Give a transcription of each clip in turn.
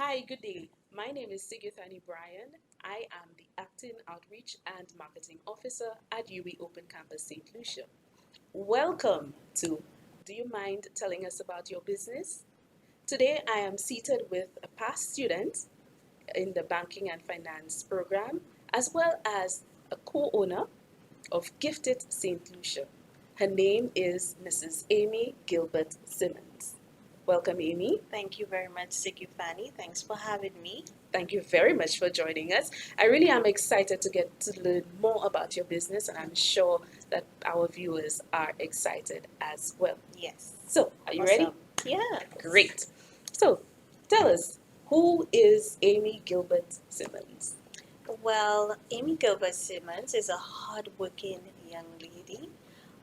Hi, good day. My name is Sigithani Bryan. I am the Acting Outreach and Marketing Officer at UWI Open Campus St. Lucia. Welcome to Do You Mind Telling Us About Your Business? Today I am seated with a past student in the Banking and Finance program, as well as a co owner of GiftIt St. Lucia. Her name is Mrs. Amy Gilbert-Simmons. Welcome, Amy. Thank you very much, Sigufani. Thanks for having me. Thank you very much for joining us. I really am excited to get to learn more about your business, and I'm sure that our viewers are excited as well. Yes. So, are you ready? Awesome. Yeah. Great. So, tell us, who is Amy Gilbert Simmons? Well, Amy Gilbert-Simmons is a hardworking young lady,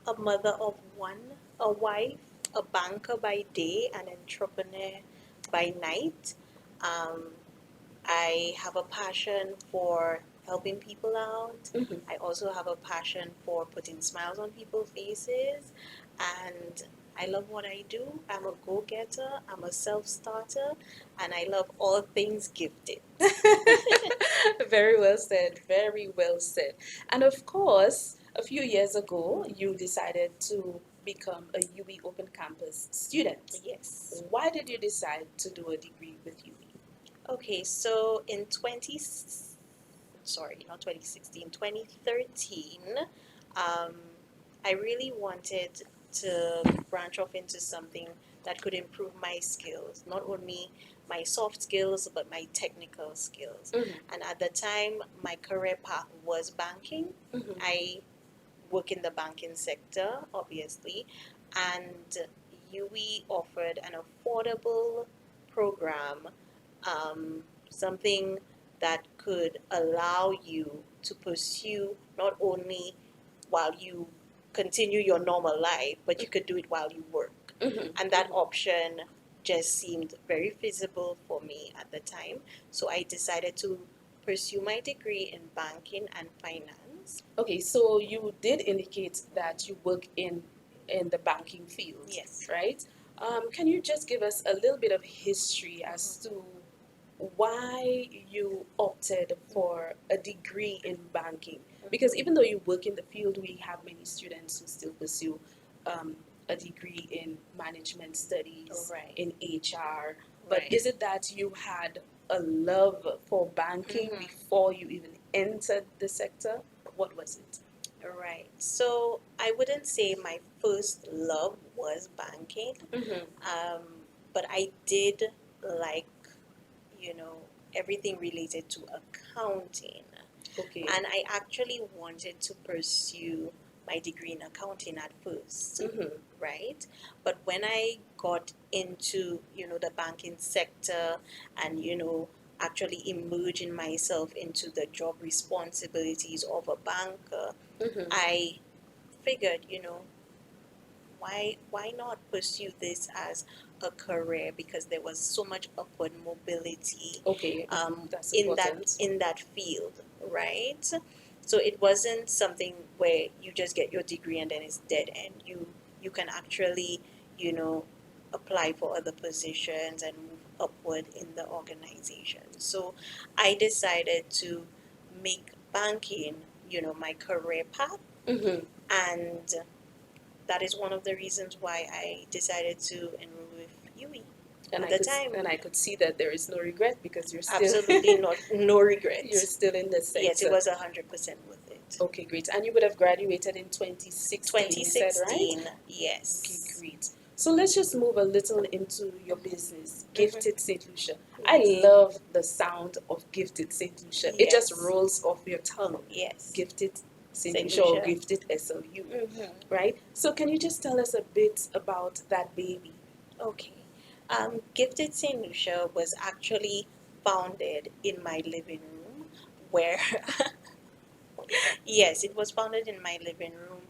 a mother of one, a wife, a banker by day, an entrepreneur by night. Um, I have a passion for helping people out. Mhm. I also have a passion for putting smiles on people's faces. And I love what I do. I'm a go getter, I'm a self starter, and I love all things gifted. Very well said. Very well said. And of course, a few years ago, you decided to become a UWI Open Campus student. Yes. Why did you decide to do a degree with UWI? Okay, so in sorry, not 2016, 2013, um, I really wanted to branch off into something that could improve my skills, not only my soft skills, but my technical skills. Mm-hmm. And at the time, my career path was banking. Mm-hmm. I work in the banking sector, obviously, and UWI offered an affordable program, something that could allow you to pursue not only while you continue your normal life, but you could do it while you work. Mm-hmm. And that option just seemed very feasible for me at the time. So I decided to pursue my degree in banking and finance. Okay, so you did indicate that you work in the banking field. Yes. Right? Can you just give us a little bit of history as to why you opted for a degree in banking? Because even though you work in the field, we have many students who still pursue um, a degree in management studies, Right. in HR. But Right. is it that you had a love for banking before you even entered the sector? What was it? Right. So I wouldn't say my first love was banking, Mm-hmm. but I did like, you know, everything related to accounting. Okay. And I actually wanted to pursue my degree in accounting at first, Mm-hmm. right? But when I got into, the banking sector and, actually immersing myself into the job responsibilities of a banker, Mm-hmm. I figured, why not pursue this as a career, because there was so much upward mobility Okay, that's in important. that field, right? So it wasn't something where you just get your degree and then it's dead end. You can actually, you know, apply for other positions and move upward in the organization. So I decided to make banking, my career path, Mm-hmm. and that is one of the reasons why I decided to enroll with UWI And at I the could time. and I could see that there is no regret because you're still Absolutely not, no regrets. you're still in the sector. Yes, it was 100% worth it. Okay, great. And you would have graduated in 2016, you said, right? 2016, Okay, yes. great. So let's just move a little into your business, GiftIt St. Lucia. I Yes. love the sound of GiftIt St. Lucia. It just Yes. rolls off your tongue. Yes. GiftIt St. St. Lucia or Lucia. GiftIt SLU, Mm-hmm. right? So can you just tell us a bit about that baby? Okay. GiftIt St. Lucia was actually founded in my living room, where yes, it was founded in my living room.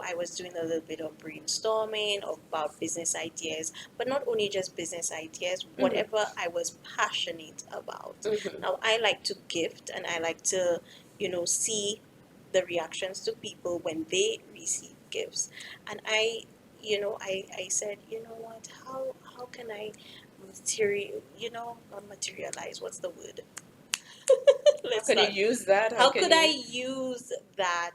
I was doing a little bit of brainstorming about business ideas, but not only just business ideas, whatever I was passionate about. Mm-hmm. Now, I like to gift, and I like to, see the reactions to people when they receive gifts. And I said, you know what, how can I not materialize. What's the word? How Let's can you not. use that? How How can could I you? use that,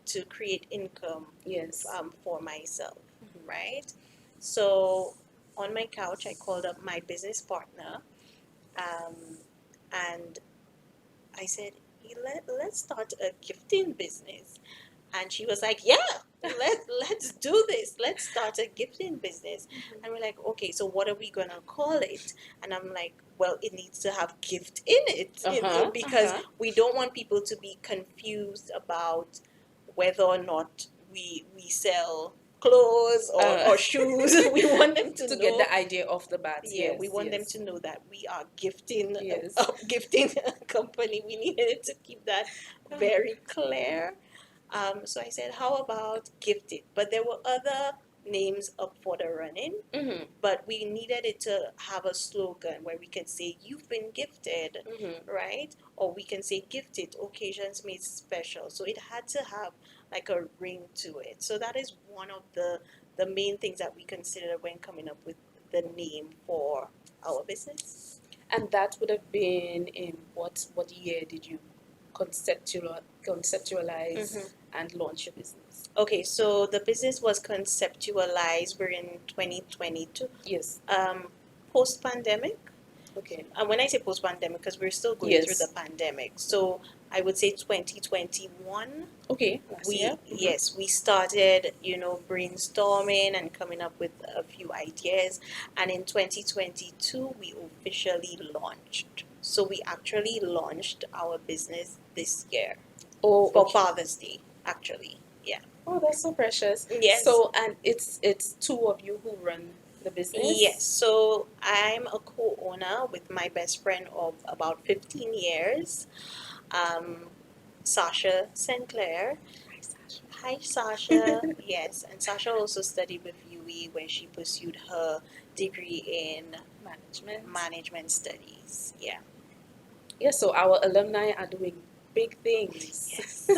to create income Yes. for myself, Mhm. right? So on my couch, I called up my business partner, um, and I said, let's start a gifting business. And she was like, yeah, let's do this. Let's start a gifting business. And we're like, okay, so what are we going to call it? And I'm like, well, it needs to have gift in it, because we don't want people to be confused about whether or not we sell clothes or shoes. We want them to To get know. the idea off the bat. Yeah, Yes. we want them Yes. to know that we are gifting Yes. gifting company. We needed to keep that very clear. So I said, how about GiftIt? But there were other names up for the running, Mm-hmm. but we needed it to have a slogan where we can say, you've been gifted, Mm-hmm. right? Or we can say, gifted, occasions made special. So it had to have like a ring to it. So that is one of the main things that we considered when coming up with the name for our business. And that would have been in what year did you conceptualize Mhm. and launch your business? Okay, so the business was conceptualized. We're in 2022, Yes. post pandemic. Okay. And when I say post pandemic, because we're still going through the Yes. pandemic, so I would say 2021. Okay. Last year. Mhm. Yes, we started, brainstorming and coming up with a few ideas, and in 2022 we officially launched. So we actually launched our business this year Oh, for okay. Father's Day, actually. Yeah. Oh, that's so precious. Yes. So, and it's two of you who run the business? Yes, so I'm a co-owner with my best friend of about 15 years, um, Sasha Sinclair. Hi, Sasha. Hi, Sasha. Yes, and Sasha also studied with UE where she pursued her degree in Management. management studies. Yeah. Yeah, so our alumni are doing big things. Yes.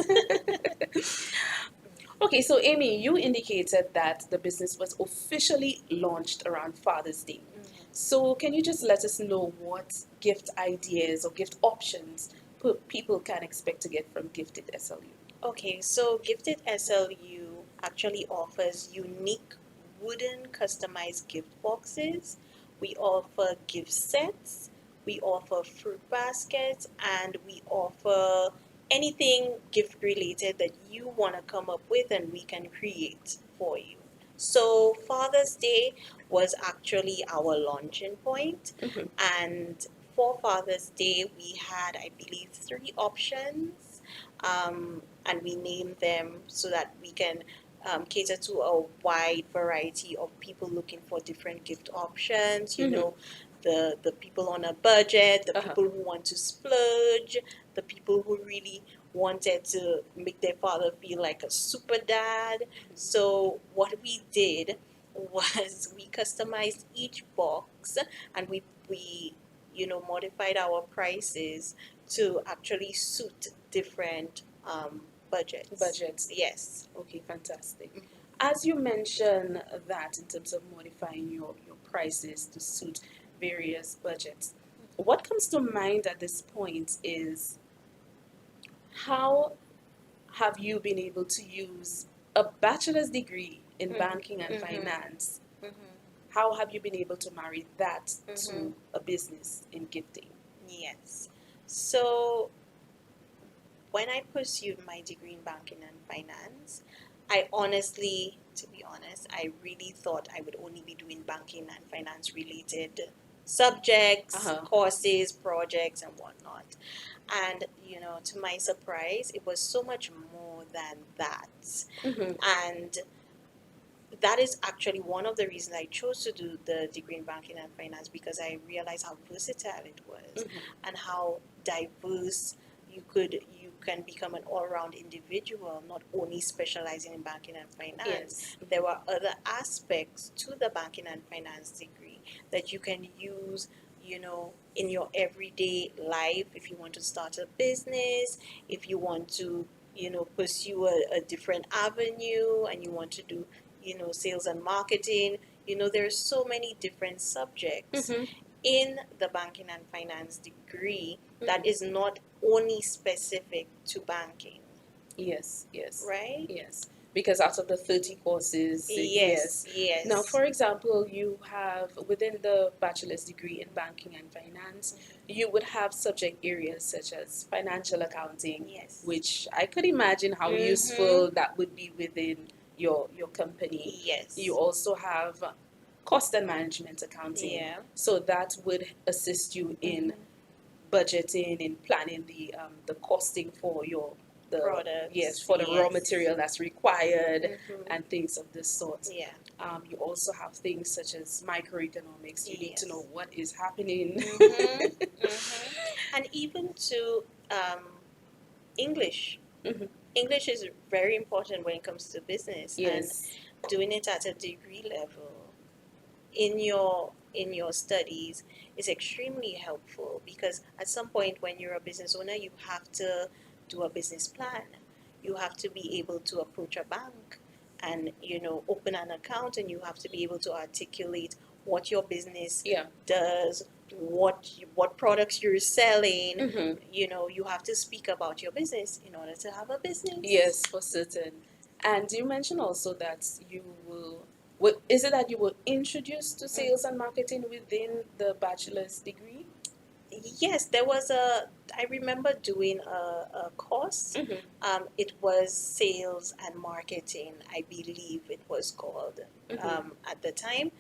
Okay, so Amy, you indicated that the business was officially launched around Father's Day. So, can you just let us know what gift ideas or gift options people can expect to get from GiftIt SLU? Okay, so GiftIt SLU actually offers unique wooden customized gift boxes. We offer gift sets, we offer fruit baskets, and we offer anything gift related that you want to come up with and we can create for you. So Father's Day was actually our launching point, Mhm. and for Father's Day we had, I believe, three options, and we name them so that we can cater to a wide variety of people looking for different gift options. Mhm. The people on a budget, the Uh-huh. people who want to splurge, the people who really wanted to make their father feel like a super dad. So what we did was we customized each box, and we modified our prices to actually suit different budgets. Budgets. Yes. Okay, fantastic. Mhm. As you mentioned that in terms of modifying your prices to suit various budgets, what comes to mind at this point is how have you been able to use a bachelor's degree in Mhm. banking and Mhm. finance? Mhm. How have you been able to marry that Mhm. to a business in gifting? Yes. So when I pursued my degree in banking and finance, I honestly, to be honest, I really thought I would only be doing banking and finance related subjects, Uh-huh. courses, projects, and whatnot. And, to my surprise, it was so much more than that. Mm-hmm. And that is actually one of the reasons I chose to do the degree in banking and finance, because I realized how versatile it was Mm-hmm. and how diverse you can become an all-round individual, not only specializing in banking and finance. Yes. There were other aspects to the banking and finance degree that you can use, in your everyday life. If you want to start a business, if you want to, pursue a different avenue, and you want to do, sales and marketing, there's so many different subjects Mm-hmm. in the banking and finance degree that Mm-hmm. is not only specific to banking, Yes, yes, right? yes. Because out of the 30 courses, yes. Yes, Now, yes. for example, you have within the bachelor's degree in banking and finance, you would have subject areas such as financial accounting, Yes. which I could imagine how Mhm. useful that would be within your company. Yes. You also have cost and management accounting. Yeah. So that would assist you in budgeting and planning the costing for your the Products. yes for the raw Yes. material that's required Mhm. and things of this sort. Yeah. You also have things such as microeconomics. You need to Yes. know what is happening. And even to English. Mhm. English is very important when it comes to business, and Yes. doing it at a degree level in your studies is extremely helpful, because at some point when you're a business owner, you have to do a business plan. You have to be able to approach a bank and open an account, and you have to be able to articulate what your business Yeah. does, what products you're selling. Mhm. You have to speak about your business in order to have a business. Yes, for certain. And you mentioned also that you will. Is it that you were introduced to sales and marketing within the bachelor's degree? Yes, I remember doing a course. Mm-hmm. It was sales and marketing, I believe it was called, Mm-hmm. at the time.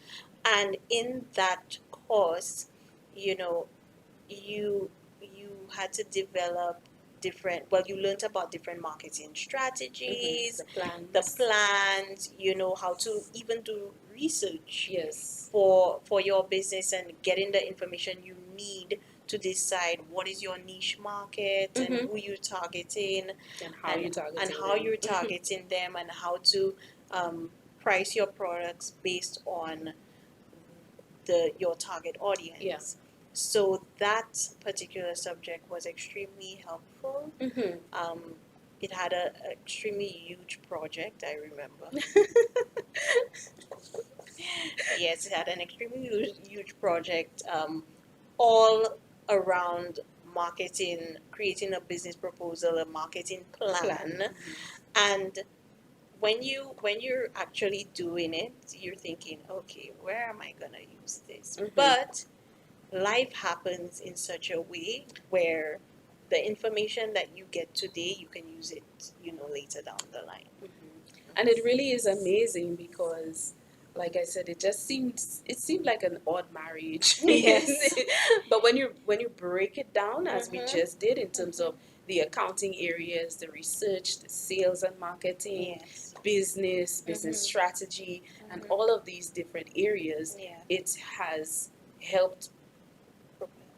And in that course, you know, you had to develop you learned about different marketing strategies, The plans. the plans, how to even do research Yes. for your business, and getting the information you need to decide what is your niche market, and Mhm. who you're targeting, And how you targeting and how them. you're targeting them, and how to price your products based on your target audience. Yeah. So that particular subject was extremely helpful. Mm-hmm. It had a extremely huge project, I remember. Yes, it had an extremely huge project, all around marketing, creating a business proposal, a marketing plan. And when you're actually doing it, you're thinking, okay, where am I gonna use this? Mhm. But life happens in such a way where the information that you get today, you can use it, later down the line. And it really is amazing because, like I said, it seemed like an odd marriage. Yes. But when you break it down, as we Mhm. just did, in terms of the accounting areas, the research, the sales and marketing, Yes. business strategy, and all of these different areas, Yeah. it has helped,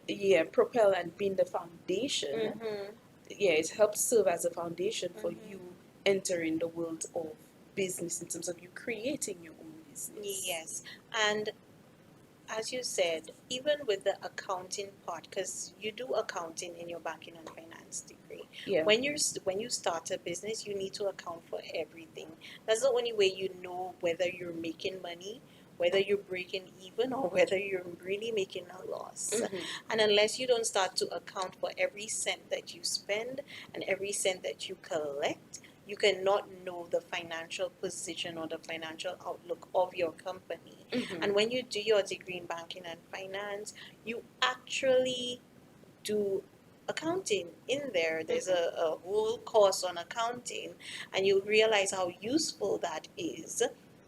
yeah, propel and been the foundation. Mm-hmm. Yeah, it helps serve as a foundation for Mhm. you entering the world of business, in terms of you creating your own business. Yes. And as you said, even with the accounting part, because you do accounting in your banking and finance degree. Yeah. When you start a business, you need to account for everything. That's the only way you know whether you're making money, whether you're breaking even, or whether you're really making a loss. Mhm. And unless you don't start to account for every cent that you spend and every cent that you collect, you cannot know the financial position or the financial outlook of your company. Mhm. And when you do your degree in banking and finance, you actually do accounting in there. There's a whole course on accounting, and you'll realize how useful that is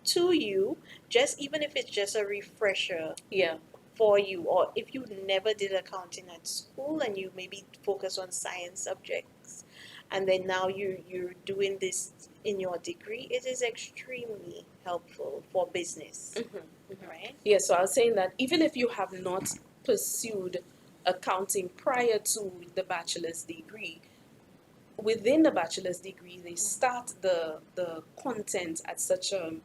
to you, just even if it's just a refresher Yeah. for you, or if you never did accounting at school and you maybe focus on science subjects, and then now you're doing this in your degree, it is extremely helpful for business. Right? Yeah, so I was saying that even if you have not pursued accounting prior to the bachelor's degree, within the bachelor's degree, they start the content at such a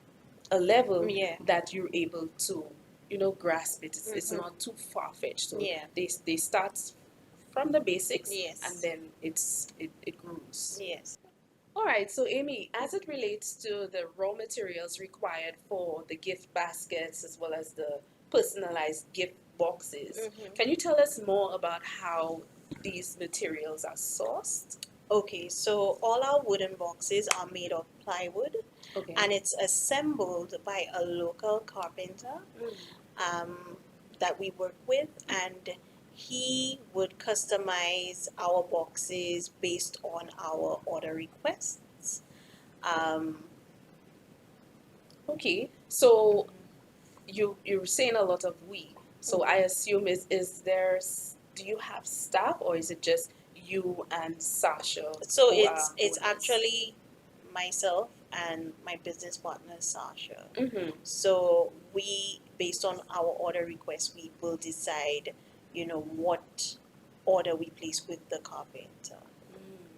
level Yeah. that you're able to, grasp it. It's not too far fetched. So Yeah. they start from the basics, Yes. and then it grows. Yes. All right, so Amy, as it relates to the raw materials required for the gift baskets as well as the personalized gift boxes, can you tell us more about how these materials are sourced? Okay, so all our wooden boxes are made of plywood, Okay. and it's assembled by a local carpenter um, that we work with, and he would customize our boxes based on our order requests. Um, Okay, so you're saying a lot of we. So I Mhm. assume do you have staff or is it just you and Sasha So who are it's owners? actually myself and my business partner Sasha. Mm-hmm. So we, based on our order request, we will decide, what order we place with the carpenter.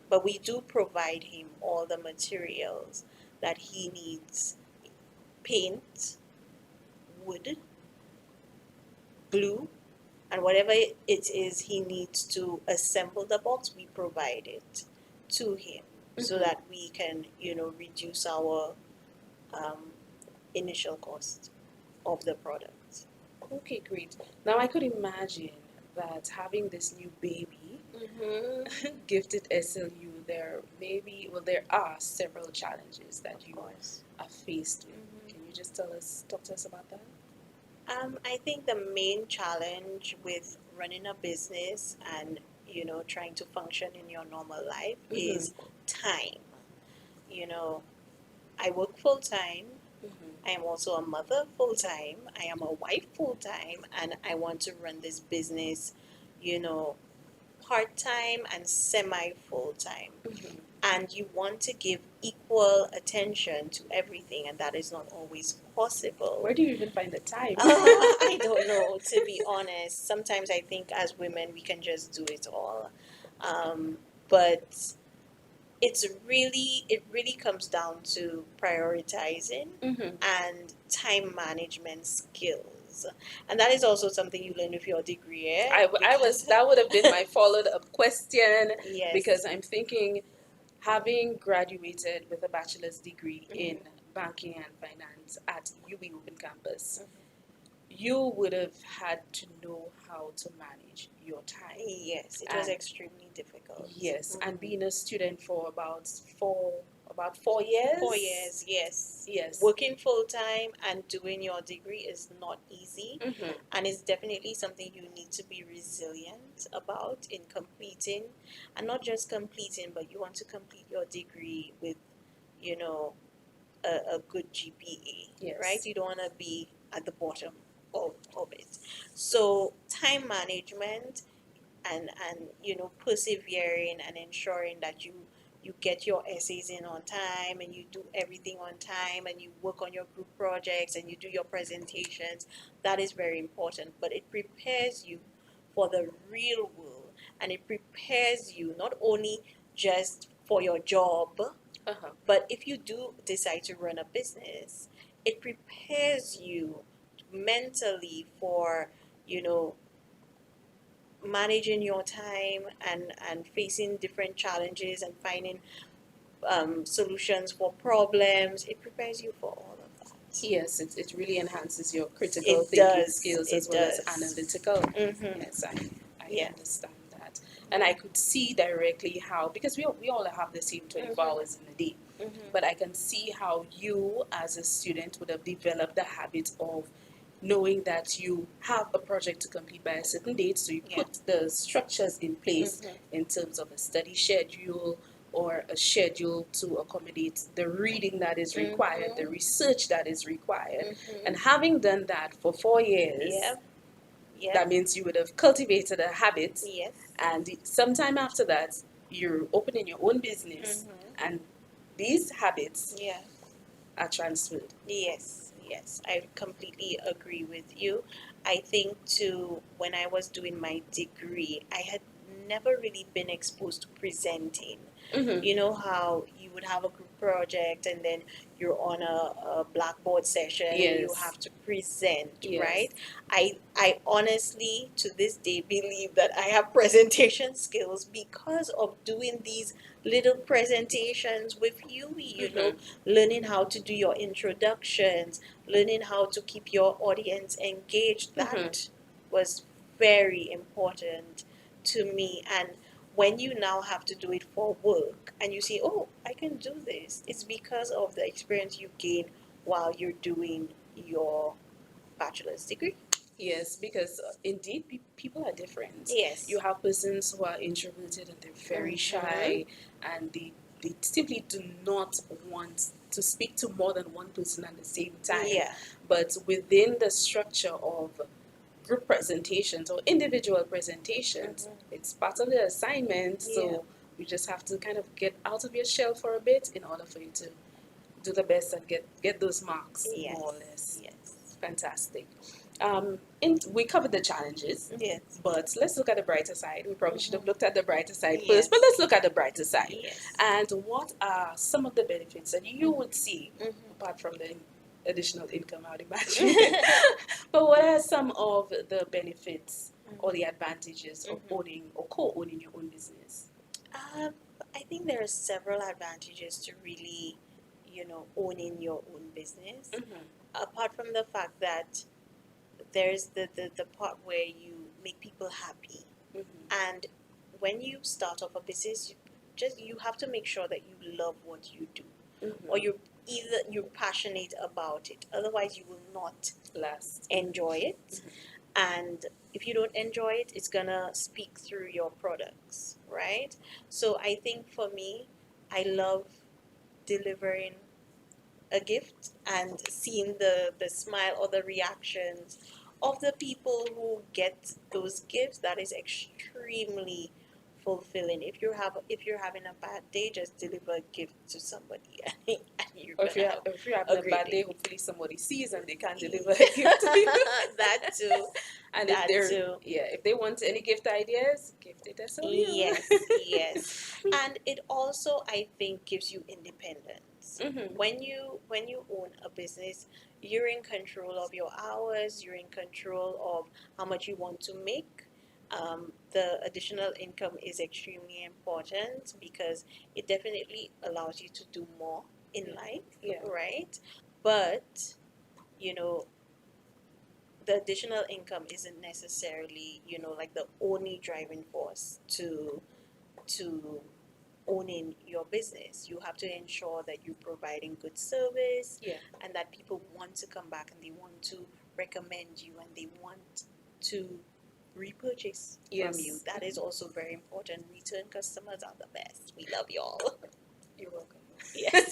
But we do provide him all the materials that he needs: paint, wood, glue, and whatever it is he needs to assemble the box, we provide it to him so Mhm. that we can, reduce our um, initial cost of the product. Okay, great. Now I could imagine that having this new baby, gifted SLU, there are several challenges that Of you course. are faced with. Can you just talk to us about that? I think the main challenge with running a business and, trying to function in your normal life is time. You know, I work full time. I am also a mother full time. I am a wife full time, and I want to run this business, you know, part time and semi full time. And you want to give equal attention to everything, and that is not always possible. Where do you even find the time? I don't know, to be honest. Sometimes I think as women we can just do it all. But it really comes down to prioritizing Mhm. and time management skills. And that is also something you learn with your degree, eh? I was that would have been my followed up question because Yes. I'm thinking having graduated with a bachelor's degree in Mhm. banking and finance at UB Open Campus, you would have had to know how to manage your time. Yes, it was And extremely difficult. yes, and Mhm. being a student for about 4 years. 4 years, yes. Yes. Working full time and doing your degree is not easy, Mm-hmm. and it's definitely something you need to be resilient about in completing, and not just completing, but you want to complete your degree with, you know, a good GPA, Yes. right? You don't want to be at the bottom of it. So time management and persevering and ensuring that you get your essays in on time, and you do everything on time, and you work on your group projects, and you do your presentations. That is very important, but it prepares you for the real world, and it prepares you not only just for your job, Uh-huh. but if you do decide to run a business, it prepares you mentally for, you know managing your time and facing different challenges and finding solutions for problems. It prepares you for all of that. Yes, it really enhances your critical It thinking does. skills as It well as does. analytical. Mm-hmm. Yes, I Yeah. understand that. And I could see directly how, because we all have the same 24 Mm-hmm. hours in a day, Mm-hmm. but I can see how you as a student would have developed the habit of knowing that you have a project to complete by a certain date, so you Yeah. put the structures in place Mm-hmm. in terms of a study schedule or a schedule to accommodate the reading that is required, the research that is required. Mm-hmm. And having done that for 4 years, Yep. Yep. that means you would have cultivated a habit, Yes. and sometime after that, you're opening your own business, Mm-hmm. and these habits Yeah. are transferred. Yes, yes, I completely agree with you. I think too, when I was doing my degree, I had never really been exposed to presenting. Mm-hmm. You know how you would have a group project, and then you're on a blackboard session, and you Yes. have to present, Yes. right? I honestly to this day believe that I have presentation skills because of doing these little presentations with you, you know, learning how to do your introductions, learning how to keep your audience engaged. That was very important to me. And when you now have to do it for work and you say, oh, I can do this, it's because of the experience you gain while you're doing your bachelor's degree. Yes, because indeed people are different. Yes. You have persons who are introverted and they're very shy, and they simply do not want to speak to more than one person at the same time. Yeah. But within the structure of group presentations or individual presentations, it's part of the assignment. Yeah. So you just have to kind of get out of your shell for a bit in order for you to do the best and get those marks, Yes. more or less. Yes. Fantastic. We covered the challenges, Yes. but let's look at the brighter side. We probably should have looked at the brighter side Yes. first, but let's look at the brighter side. Yes. And what are some of the benefits that you would see, apart from the additional income, I would imagine? But what are some of the benefits or the advantages of owning or co-owning your own business? I think there are several advantages to really, you know, owning your own business. Apart from the fact that there's the part where you make people happy. And when you start off a business, you have to make sure that you love what you do, or you're passionate about it. Otherwise, you will not Last. enjoy it. And if you don't enjoy it, it's gonna speak through your products, right? So I think for me, I love delivering a gift and seeing the smile or the reactions of the people who get those gifts. That is extremely fulfilling. If you're having a bad day, just deliver a gift to somebody and you're Or gonna have if you're having a great bad day, day. hopefully somebody sees and they can deliver a gift to you. That too. And That too. if they want any gift ideas, GiftIt SLU. Yes, yes. And it also, I think, gives you independence. When you own a business, you're in control of your hours, you're in control of how much you want to make. The additional income is extremely important because it definitely allows you to do more in life, right? But, you know, the additional income isn't necessarily, you know, like the only driving force to owning your business. You have to ensure that you're providing good service, and that people want to come back and they want to recommend you and they want to repurchase from you. That is also very important. Return customers are the best. We love y'all. You're welcome. Yes.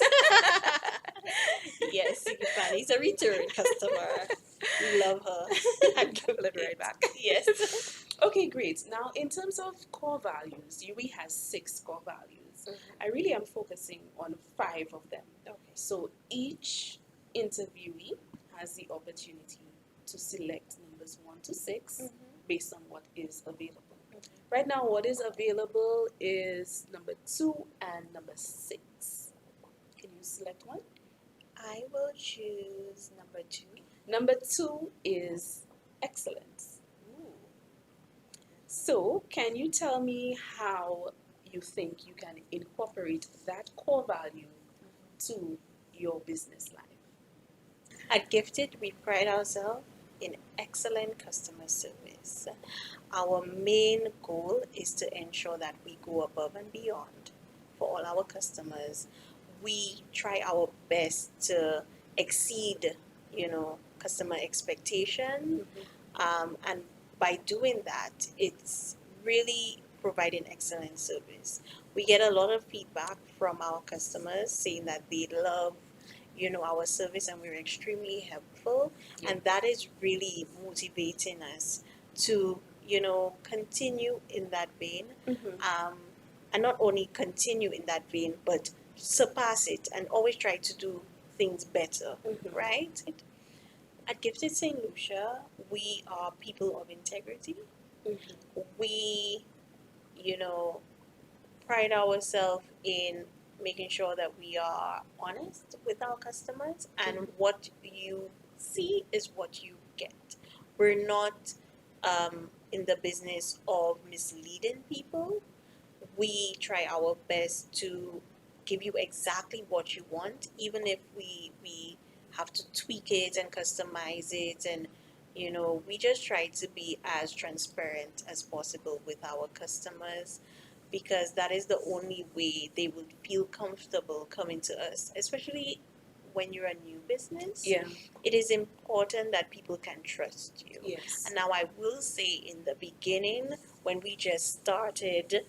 Yes, Fanny's a return customer. We love her. And give it right back. Yes. Okay, great. Now, in terms of core values, UE has 6 core values. I really am focusing on 5 of them. Okay. So each interviewee has the opportunity to select numbers 1 to 6 based on what is available. Right now, what is available is number 2 and number 6. Can you select one? I will choose number 2. Number 2 is excellence. So, can you tell me how you think you can incorporate that core value to your business life? At GiftIt, we pride ourselves in excellent customer service. Our main goal is to ensure that we go above and beyond for all our customers. We try our best to exceed, you know, customer expectation, and by doing that, it's really providing excellent service. We get a lot of feedback from our customers saying that they love, you know, our service and we're extremely helpful, and that is really motivating us to, you know, continue in that vein, and not only continue in that vein but surpass it and always try to do things better, right? At Gifted St. Lucia, we are people of integrity. We, you know, pride ourselves in making sure that we are honest with our customers, and Mhm. what you see is what you get. We're not in the business of misleading people. We try our best to give you exactly what you want, even if we have to tweak it and customize it. And we just try to be as transparent as possible with our customers, because that is the only way they would feel comfortable coming to us, especially when you're a new business. Yeah. It is important that people can trust you. Yes. And now I will say, in the beginning, when we just started,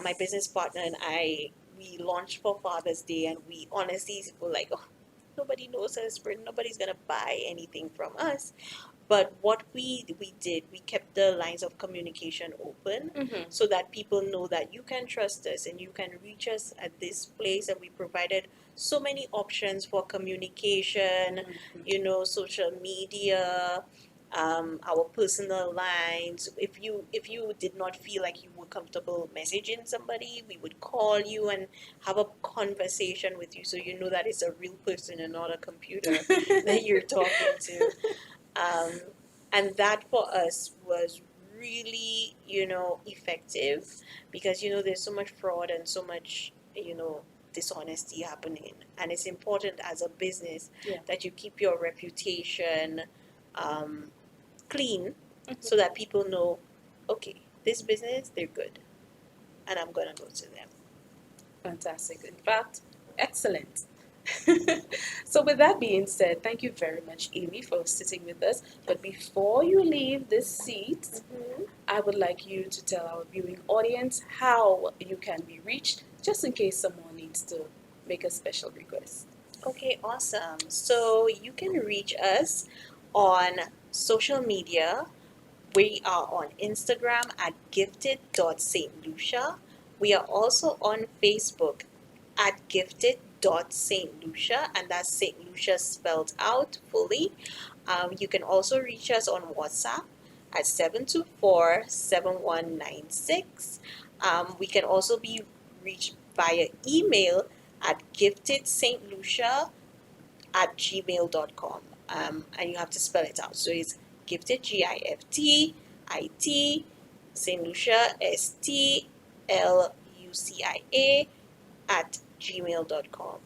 my business partner and I, we launched for Father's Day, and we honestly were like, oh, nobody knows us, nobody's gonna buy anything from us. But what we did, we kept the lines of communication open, Mm-hmm. so that people know that you can trust us and you can reach us at this place. And we provided so many options for communication, Mm-hmm. social media, our personal lines. If you did not feel like you were comfortable messaging somebody, we would call you and have a conversation with you, so you know that it's a real person and not a computer that you're talking to. um, and that for us was really, effective, because there's so much fraud and so much, dishonesty happening. And it's important as a business Yeah. that you keep your reputation um, clean, Mhm. so that people know, okay, this business, they're good, and I'm gonna go to them. Fantastic. In fact, excellent. So, with that being said, thank you very much, Amy, for sitting with us. But before you leave this seat, Mm-hmm. I would like you to tell our viewing audience how you can be reached, just in case someone needs to make a special request. Okay, awesome. So you can reach us on social media. We are on Instagram at gifted.stlucia. We are also on Facebook at gifted.stlucia, and that's St. Lucia spelled out fully. You can also reach us on WhatsApp at 724-7196. We can also be reached via email at giftedstlucia@gmail.com. And you have to spell it out. So it's gifted, GIFTIT, St. Lucia, STLUCIA at gmail.com.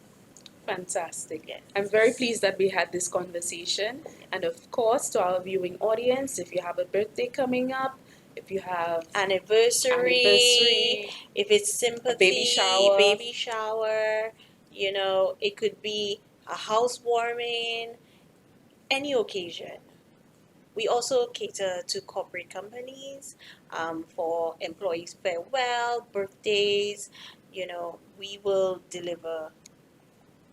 Fantastic. Yes. I'm very pleased that we had this conversation. And of course, to our viewing audience, if you have a birthday coming up, if you have Anniversary, if it's sympathy, a baby shower, baby shower, it could be a housewarming, any occasion. We also cater to corporate companies, for employees' farewell, birthdays. We will deliver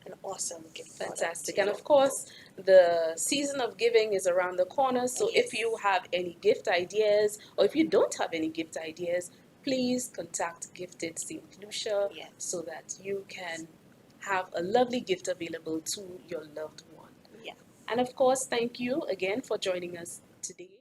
an awesome gift product fantastic. to And you. of course, the season of giving is around the corner. So Yes. if you have any gift ideas, or if you don't have any gift ideas, please contact Gifted St. Lucia Yes. so that you can have a lovely gift available to your loved one. Yeah. And of course, thank you again for joining us today.